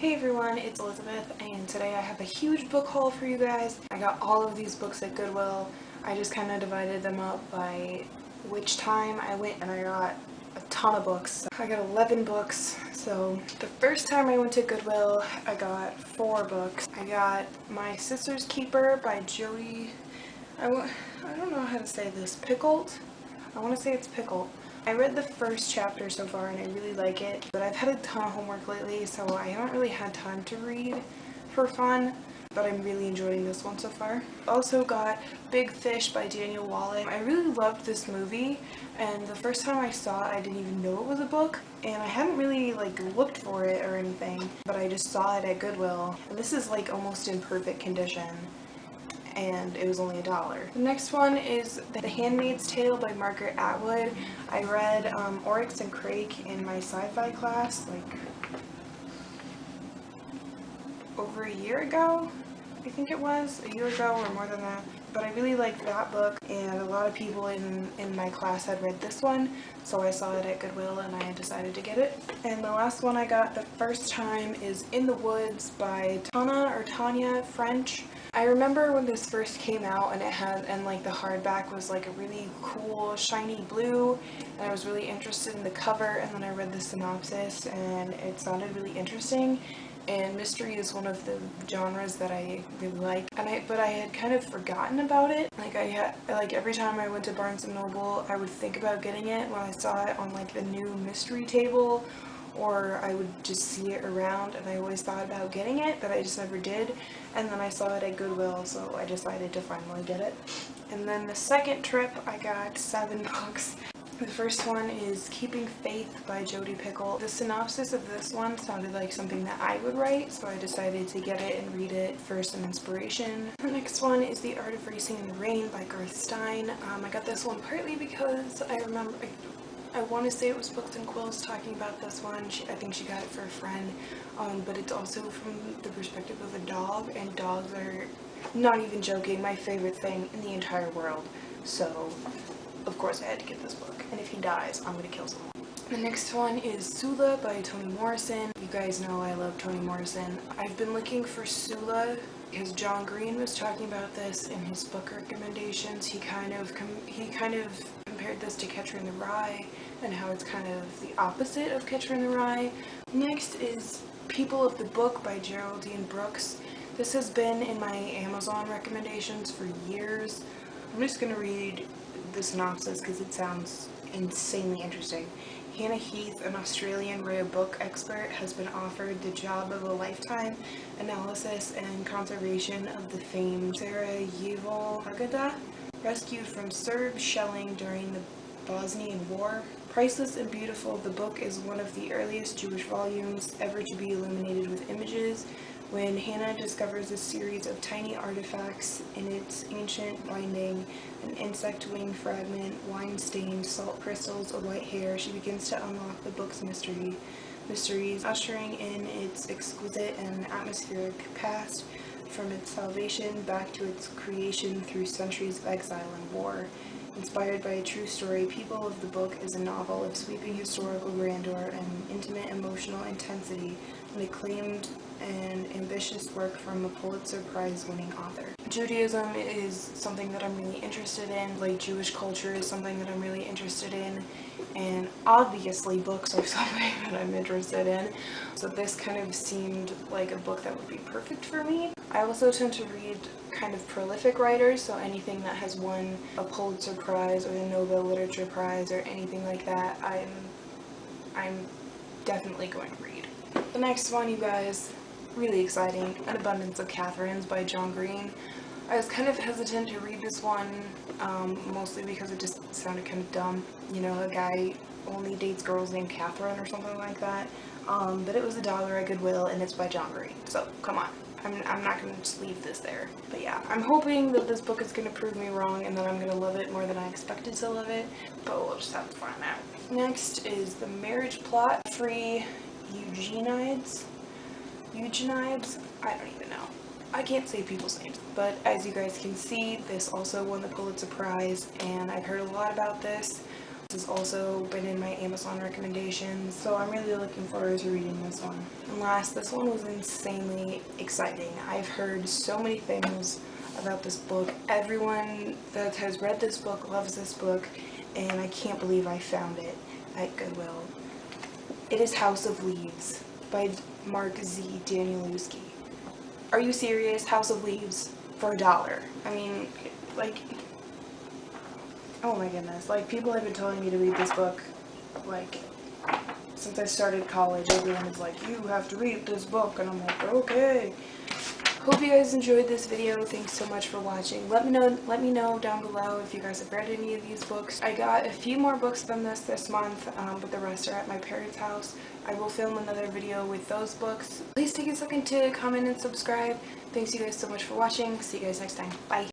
Hey everyone, it's Elizabeth, and today I have a huge book haul for you guys. I got all of these books at Goodwill. I just kind of divided them up by which time I went, and I got a ton of books. I got 11 books. So the first time I went to Goodwill, I got 4 books. I got My Sister's Keeper by Jodi, I don't know how to say this, Pickolt? I want to say it's Pickolt. I read the first chapter so far and I really like it, but I've had a ton of homework lately, so I haven't really had time to read for fun, but I'm really enjoying this one so far. Also got Big Fish by Daniel Wallace. I really loved this movie, and the first time I saw it I didn't even know it was a book, and I hadn't really looked for it or anything, but I just saw it at Goodwill, and this is almost in perfect condition. And it was only $1. The next one is The Handmaid's Tale by Margaret Atwood. I read Oryx and Crake in my sci-fi class over a year ago. I think it was a year ago or more than that. But I really liked that book, and a lot of people in my class had read this one, so I saw it at Goodwill and I decided to get it. And the last one I got the first time is In the Woods by Tanya French. I remember when this first came out and the hardback was a really cool shiny blue, and I was really interested in the cover, and then I read the synopsis and it sounded really interesting. And mystery is one of the genres that I really like, but I had kind of forgotten about it. Every time I went to Barnes & Noble, I would think about getting it when I saw it on the new mystery table, or I would just see it around, and I always thought about getting it, but I just never did. And then I saw it at Goodwill, so I decided to finally get it. And then the second trip, I got 7 books. The first one is Keeping Faith by Jodi Picoult. The synopsis of this one sounded like something that I would write, so I decided to get it and read it for some inspiration. The next one is The Art of Racing in the Rain by Garth Stein. I got this one partly because I want to say it was Books and Quills talking about this one. I think she got it for a friend, but it's also from the perspective of a dog, and dogs are, not even joking, my favorite thing in the entire world. So of course I had to get this book, and if he dies, I'm gonna kill someone. The next one is Sula by Toni Morrison. You guys know I love Toni Morrison. I've been looking for Sula because John Green was talking about this in his book recommendations. He kind of compared this to Catcher in the Rye, and how it's kind of the opposite of Catcher in the Rye. Next is People of the Book by Geraldine Brooks. This has been in my Amazon recommendations for years. I'm just gonna read the synopsis because it sounds insanely interesting. Hannah Heath, an Australian rare book expert, has been offered the job of a lifetime analysis and conservation of the famed Sarajevo Haggadah, rescued from Serb shelling during the Bosnian War. Priceless and beautiful, the book is one of the earliest Jewish volumes ever to be illuminated with images. When Hannah discovers a series of tiny artifacts in its ancient binding, an insect wing fragment, wine-stained salt crystals, a white hair, she begins to unlock the book's mysteries, ushering in its exquisite and atmospheric past, from its salvation back to its creation through centuries of exile and war. Inspired by a true story, People of the Book is a novel of sweeping historical grandeur and intimate emotional intensity, an acclaimed and ambitious work from a Pulitzer Prize-winning author. Judaism is something that I'm really interested in, Jewish culture is something that I'm really interested in, and obviously books are something that I'm interested in, so this kind of seemed like a book that would be perfect for me. I also tend to read kind of prolific writers, so anything that has won a Pulitzer Prize or the Nobel Literature Prize or anything like that, I'm definitely going to read. The next one, you guys, really exciting, An Abundance of Catherines by John Green. I was kind of hesitant to read this one, mostly because it just sounded kind of dumb. You know, a guy only dates girls named Catherine or something like that. But it was $1 at Goodwill, and it's by John Green, so come on. I'm not going to just leave this there. But yeah, I'm hoping that this book is going to prove me wrong and that I'm going to love it more than I expected to love it, but we'll just have to find out. Next is The Marriage Plot, Free Eugenides? I don't even know. I can't say people's names. But as you guys can see, this also won the Pulitzer Prize, and I've heard a lot about this. This has also been in my Amazon recommendations, so I'm really looking forward to reading this one. And last, this one was insanely exciting. I've heard so many things about this book. Everyone that has read this book loves this book, and I can't believe I found it at Goodwill. It is House of Leaves by Mark Z. Danielewski. Are you serious? House of Leaves for $1. I mean, like, oh my goodness. Like, people have been telling me to read this book, like, since I started college. Everyone is like, you have to read this book, and I'm like, okay. Hope you guys enjoyed this video. Thanks so much for watching. Let me know down below if you guys have read any of these books. I got a few more books from this month, but the rest are at my parents' house. I will film another video with those books. Please take a second to comment and subscribe. Thanks you guys so much for watching. See you guys next time. Bye.